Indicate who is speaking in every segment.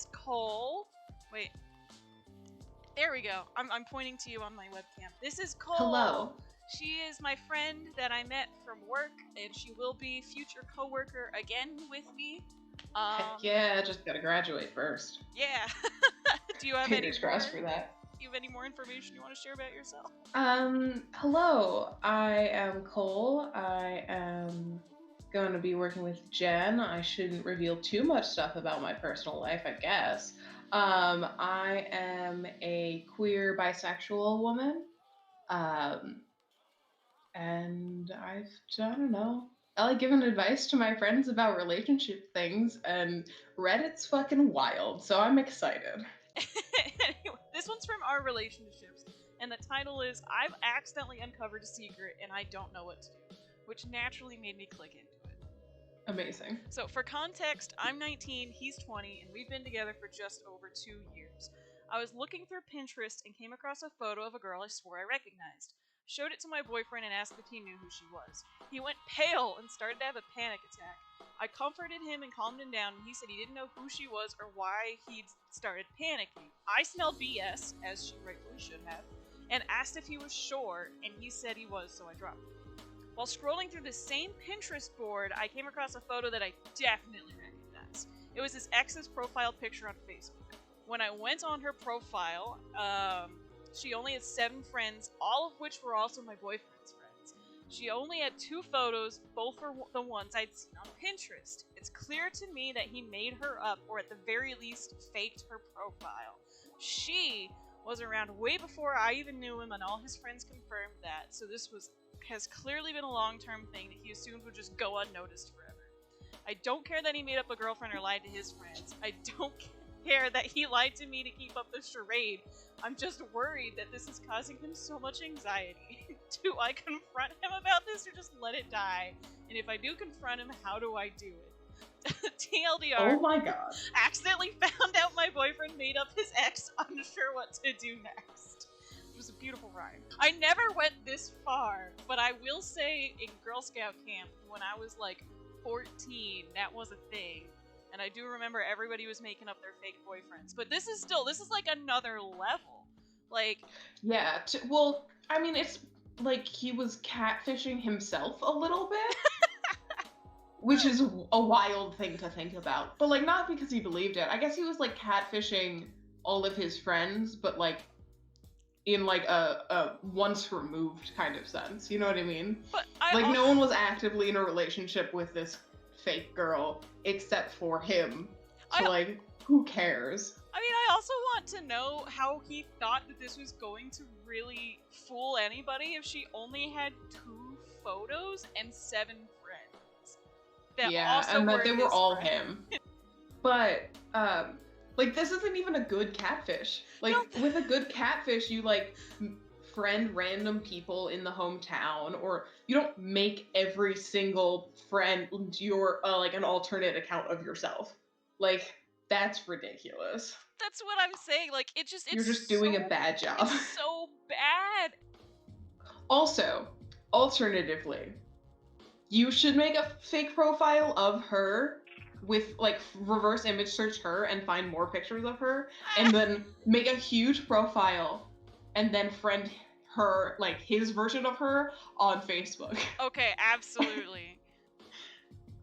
Speaker 1: is Cole. Wait. There we go. I'm pointing to you on my webcam. This is Cole.
Speaker 2: Hello.
Speaker 1: She is my friend that I met from work, and she will be future coworker again with me.
Speaker 2: Heck yeah, just gotta graduate first.
Speaker 1: Yeah. Do you have
Speaker 2: Fingers crossed for that.
Speaker 1: Do you have any more information you want to share about yourself?
Speaker 2: Hello. I am Cole. I am going to be working with Jen. I shouldn't reveal too much stuff about my personal life, I guess. I am a queer bisexual woman. And I don't know. I like giving advice to my friends about relationship things, and Reddit's fucking wild, so I'm excited.
Speaker 1: Anyway, this one's from our relationships, and the title is I've accidentally uncovered a secret and I don't know what to do, which naturally made me click into it.
Speaker 2: Amazing.
Speaker 1: So for context, I'm 19, he's 20, and we've been together for just over 2 years. I was looking through Pinterest and came across a photo of a girl I swore I recognized. Showed it to my boyfriend and asked if he knew who she was. He went pale and started to have a panic attack. I comforted him and calmed him down, and he said he didn't know who she was or why he'd started panicking. I smelled BS, as she rightfully should have, and asked if he was sure, and he said he was, so I dropped it. While scrolling through the same Pinterest board, I came across a photo that I definitely recognized. It was his ex's profile picture on Facebook. When I went on her profile, she only had 7 friends, all of which were also my boyfriend's friends. She only had 2 photos, both were the ones I'd seen on Pinterest. It's clear to me that he made her up, or at the very least, faked her profile. She was around way before I even knew him, and all his friends confirmed that, so this has clearly been a long-term thing that he assumed would just go unnoticed forever. I don't care that he made up a girlfriend or lied to his friends. I don't care that he lied to me to keep up the charade. I'm just worried that this is causing him so much anxiety. Do I confront him about this or just let it die? And if I do confront him, how do I do it? TLDR.
Speaker 2: Oh my god.
Speaker 1: Accidentally found out my boyfriend made up his ex, unsure what to do next. It was a beautiful rhyme. I never went this far, but I will say in Girl Scout camp, when I was like 14, that was a thing. And I do remember everybody was making up their fake boyfriends. But this is like another level. Like...
Speaker 2: Yeah, well, I mean, it's like he was catfishing himself a little bit. Which is a wild thing to think about. But, like, not because he believed it. I guess he was, like, catfishing all of his friends, but, like, in, like, a once-removed kind of sense. You know what I mean?
Speaker 1: But
Speaker 2: no one was actively in a relationship with this fake girl except for him. So, like, who cares?
Speaker 1: I mean, I also want to know how he thought that this was going to really fool anybody if she only had 2 photos and 7 friends.
Speaker 2: Yeah, and that they were all him. But, like, this isn't even a good catfish. Like, with a good catfish, you, like, friend random people in the hometown, or you don't make every single friend your, like, an alternate account of yourself. Like, that's ridiculous.
Speaker 1: That's what I'm saying. Like,
Speaker 2: you're just doing a bad job.
Speaker 1: It's so bad.
Speaker 2: Also, alternatively, you should make a fake profile of her with, like, reverse image search her and find more pictures of her, and then make a huge profile and then friend her, like, his version of her on Facebook.
Speaker 1: Okay, absolutely.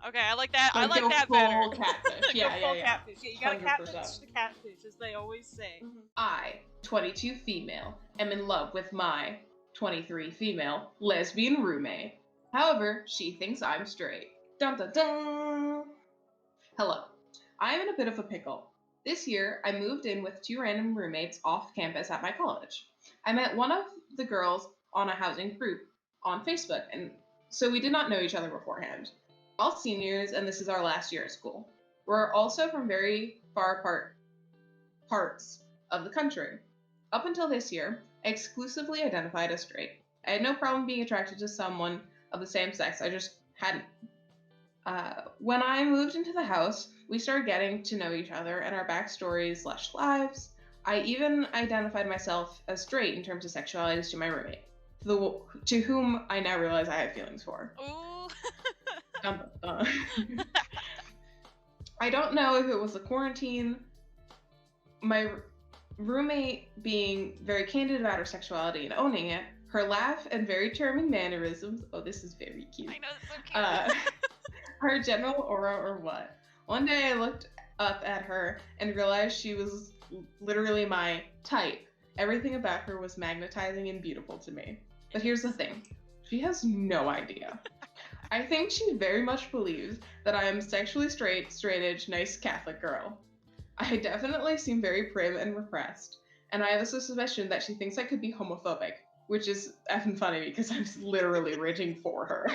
Speaker 1: Okay, I like that.
Speaker 2: Like,
Speaker 1: I like that better.
Speaker 2: Catfish. Yeah,
Speaker 1: catfish. Yeah, you gotta 100%. Catfish the catfish, as they always say.
Speaker 2: Mm-hmm. I, 22 female, am in love with my 23 female lesbian roommate. However, she thinks I'm straight. Dun dun dun! Hello. I am in a bit of a pickle. This year, I moved in with 2 random roommates off campus at my college. I met one of the girls on a housing group on Facebook, and so we did not know each other beforehand. We're all seniors, and this is our last year at school. We're also from very far apart parts of the country. Up until this year, I exclusively identified as straight. I had no problem being attracted to someone of the same sex, I just hadn't. When I moved into the house, we started getting to know each other and our backstories/lives. I even identified myself as straight in terms of sexualities to my roommate, to whom I now realize I have feelings for.
Speaker 1: Ooh.
Speaker 2: I don't know if it was the quarantine my roommate being very candid about her sexuality and owning it, her laugh and very charming mannerisms. Oh, this is very cute.
Speaker 1: I know, it's so cute.
Speaker 2: Uh, her general aura or what? One day I looked up at her and realized she was literally my type. Everything about her was magnetizing and beautiful to me. But here's the thing. She has no idea. I think she very much believes that I am sexually straight, straight edge, nice Catholic girl. I definitely seem very prim and repressed, and I have a suspicion that she thinks I could be homophobic, which is effing funny because I'm literally raging for her.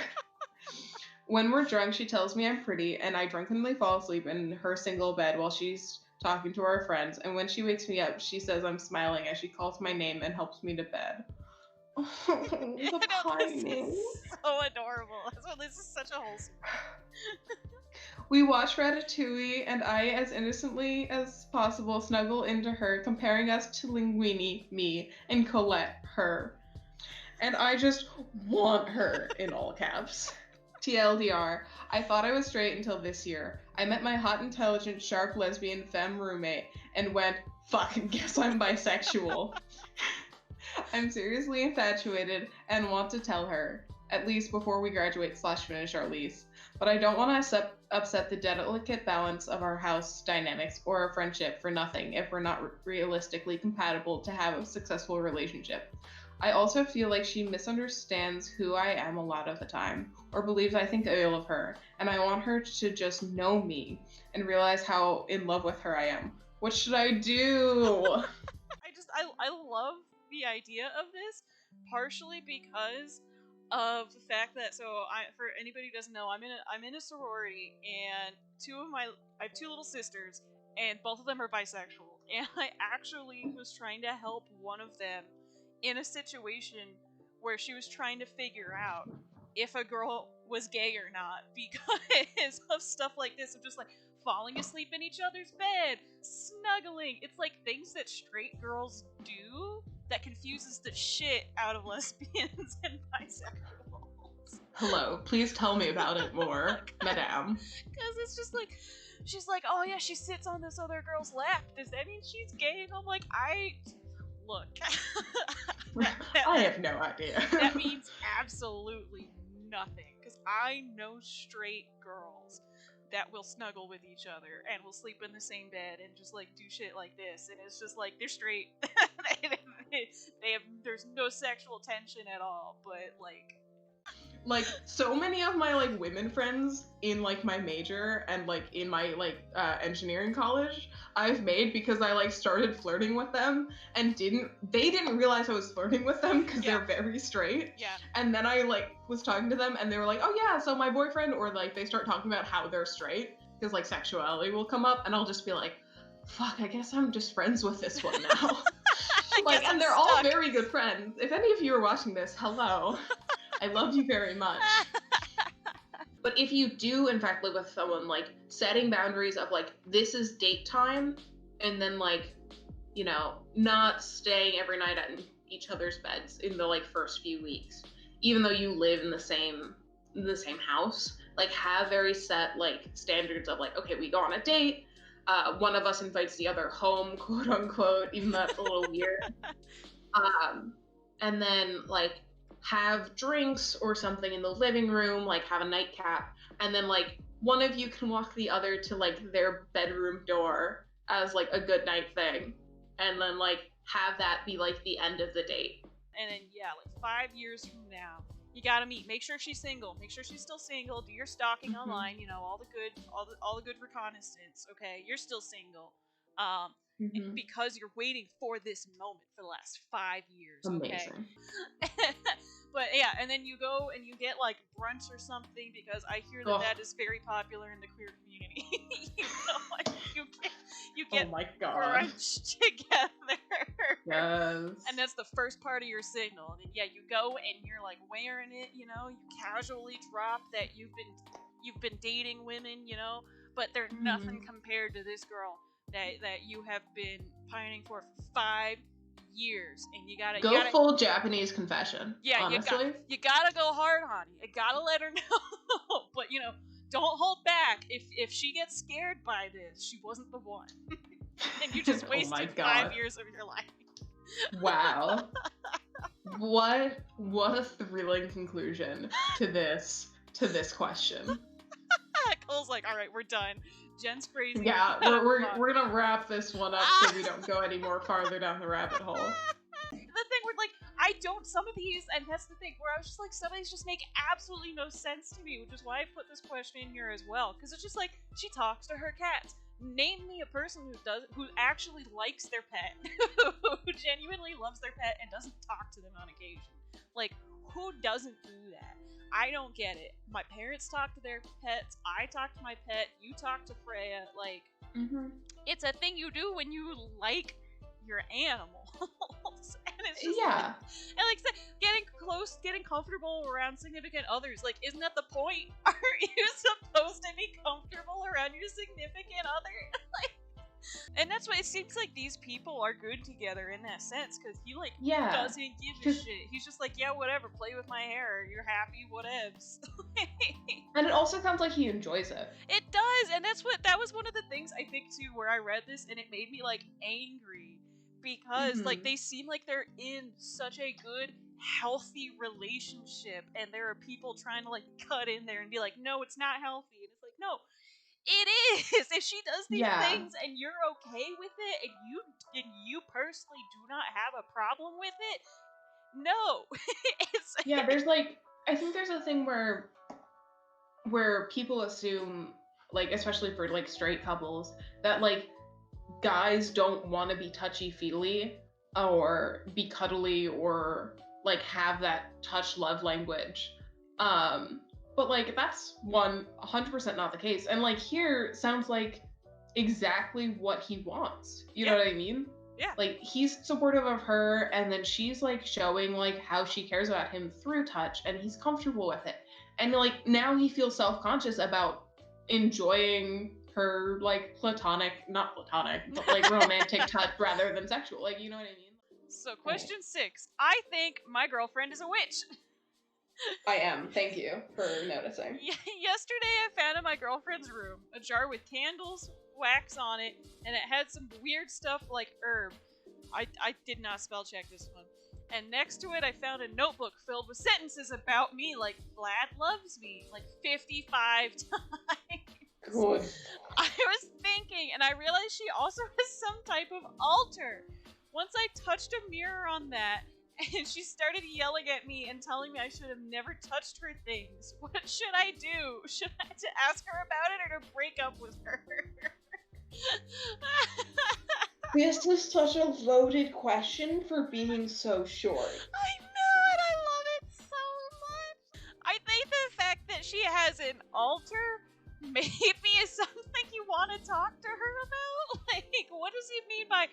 Speaker 2: When we're drunk, she tells me I'm pretty, and I drunkenly fall asleep in her single bed while she's talking to our friends. And when she wakes me up, she says I'm smiling as she calls my name and helps me to bed. The pining.
Speaker 1: This is so adorable. So this is such a wholesome.
Speaker 2: We watch Ratatouille, and I, as innocently as possible, snuggle into her, comparing us to Linguini, me, and Colette, her. And I just want her, in all caps. TLDR, I thought I was straight until this year. I met my hot, intelligent, sharp, lesbian femme roommate and went, fuck, guess I'm bisexual. I'm seriously infatuated and want to tell her, at least before we graduate / finish our lease. But I don't want to upset the delicate balance of our house dynamics or our friendship for nothing if we're not realistically compatible to have a successful relationship. I also feel like she misunderstands who I am a lot of the time, or believes I think ill of her, and I want her to just know me and realize how in love with her I am. What should I do?
Speaker 1: I love the idea of this, partially because of the fact that, for anybody who doesn't know, I'm in a sorority, and I have two little sisters, and both of them are bisexual, and I actually was trying to help one of them in a situation where she was trying to figure out if a girl was gay or not because of stuff like this, of just like falling asleep in each other's bed, snuggling. It's like things that straight girls do that confuses the shit out of lesbians and bisexuals.
Speaker 2: Hello, please tell me about it more, madame.
Speaker 1: Because it's just like, she's like, oh yeah, she sits on this other girl's lap. Does that mean she's gay? And I'm like, look.
Speaker 2: I have no idea.
Speaker 1: That means absolutely nothing. Because I know straight girls that will snuggle with each other and will sleep in the same bed and just like do shit like this, and it's just like they're straight. There's no sexual tension at all, but
Speaker 2: like so many of my like women friends in like my major and like in my like engineering college I've made because I like started flirting with them and they didn't realize I was flirting with them because they're very straight.
Speaker 1: Yeah.
Speaker 2: And then I like was talking to them and they were like, oh yeah, so my boyfriend, or like they start talking about how they're straight because like sexuality will come up, and I'll just be like, fuck, I guess I'm just friends with this one now. Like, and they're all very good friends. If any of you are watching this, hello. I love you very much. But if you do, in fact, live with someone, like, setting boundaries of, like, this is date time, and then, like, you know, not staying every night at each other's beds in the, like, first few weeks, even though you live in the same house, like, have very set, like, standards of, like, okay, we go on a date, one of us invites the other home, quote unquote, even though that's a little weird. And then, like, have drinks or something in the living room, like have a nightcap, and then like one of you can walk the other to like their bedroom door as like a good night thing, and then like have that be like the end of the date.
Speaker 1: And then like 5 years from now, you gotta meet. Make sure she's single. Make sure she's still single. Do your stalking online. You know, all the good reconnaissance. Okay, you're still single. Because you're waiting for this moment for the last 5 years.
Speaker 2: Amazing.
Speaker 1: Okay? But yeah, and then you go and you get like brunch or something, because I hear that is very popular in the queer community. You know, like you get
Speaker 2: oh my God.
Speaker 1: brunch together.
Speaker 2: Yes.
Speaker 1: And that's the first part of your signal. And then you go and you're like wearing it, you know, you casually drop that you've been dating women, you know, but they're nothing compared to this girl that you have been pining for 5 years, and you gotta
Speaker 2: full Japanese confession.
Speaker 1: Yeah,
Speaker 2: honestly.
Speaker 1: you gotta go hard, honey. You gotta let her know. But you know, don't hold back. If she gets scared by this, she wasn't the one. And you just
Speaker 2: Oh my
Speaker 1: wasted 5
Speaker 2: God.
Speaker 1: years of your life.
Speaker 2: Wow. What a thrilling conclusion to this question.
Speaker 1: Cole's like, all right, we're done. Jen's crazy.
Speaker 2: Yeah,
Speaker 1: We gotta move on.
Speaker 2: we're gonna wrap this one up so we don't go any more farther down the rabbit hole.
Speaker 1: The thing where, like, I don't, some of these, and that's the thing, where I was just like, some of these just make absolutely no sense to me, which is why I put this question in here as well, because it's just like, she talks to her cats. Name me a person who actually likes their pet, who genuinely loves their pet and doesn't talk to them on occasion. Like, who doesn't do that? I don't get it. My parents talk to their pets, I talk to my pet, you talk to Freya, like, it's a thing you do when you like your animals. And it's just
Speaker 2: Yeah.
Speaker 1: and like getting close, getting comfortable around significant others. Like, isn't that the point? Aren't you supposed to be comfortable around your significant other? Like, and that's why it seems like these people are good together in that sense, because he like doesn't give a shit. He's just like, yeah, whatever, play with my hair. You're happy, whatevs.
Speaker 2: And it also sounds like he enjoys it.
Speaker 1: It does, and that was one of the things I think too, where I read this and it made me like angry. Because like they seem like they're in such a good, healthy relationship, and there are people trying to like cut in there and be like, no, it's not healthy, and it's like, no, it is. If she does these things and you're okay with it, and you personally do not have a problem with it, no.
Speaker 2: Yeah, there's like, I think there's a thing where people assume, like, especially for like straight couples, that like guys don't want to be touchy-feely or be cuddly or like have that touch love language, but like that's 100% not the case. And like here sounds like exactly what he wants, you know what I mean?
Speaker 1: Yeah.
Speaker 2: Like, he's supportive of her, and then she's like showing like how she cares about him through touch, and he's comfortable with it. And like now he feels self-conscious about enjoying her like not platonic, but like romantic touch rather than sexual. Like, you know what I mean?
Speaker 1: So question 6. I think my girlfriend is a witch.
Speaker 2: I am. Thank you for noticing.
Speaker 1: Yesterday I found in my girlfriend's room a jar with candles, wax on it, and it had some weird stuff like herb. I did not spell check this one. And next to it I found a notebook filled with sentences about me, like Vlad loves me, like 55 times.
Speaker 2: Good.
Speaker 1: I was thinking, and I realized she also has some type of altar. Once I touched a mirror on that, and she started yelling at me and telling me I should have never touched her things. What should I do? Should I to ask her about it or to break up with her?
Speaker 2: This is such a loaded question for being so short.
Speaker 1: I know it. I love it so much. I think the fact that she has an altar maybe is something you want to talk to her about. Like, what does he mean by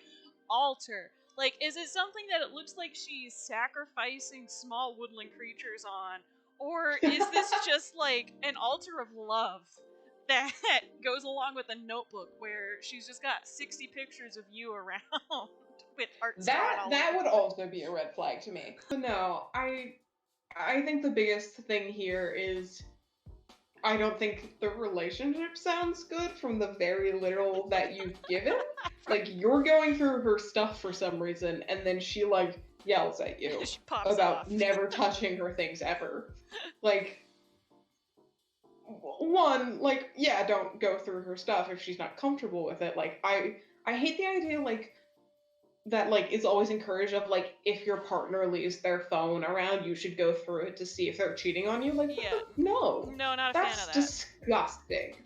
Speaker 1: altar? Like, is it something that it looks like she's sacrificing small woodland creatures on? Or is this just like an altar of love that goes along with a notebook where she's just got 60 pictures of you around with hearts?
Speaker 2: That would also be a red flag to me. No, I think the biggest thing here is I don't think the relationship sounds good from the very little that you've given. Like, you're going through her stuff for some reason, and then she, like, yells at you about never touching her things ever. Like, one, like, yeah, don't go through her stuff if she's not comfortable with it. Like, I hate the idea, like, that, like, it's always encouraged of, like, if your partner leaves their phone around, you should go through it to see if they're cheating on you. Like,
Speaker 1: yeah.
Speaker 2: No,
Speaker 1: not a fan of that.
Speaker 2: That's disgusting.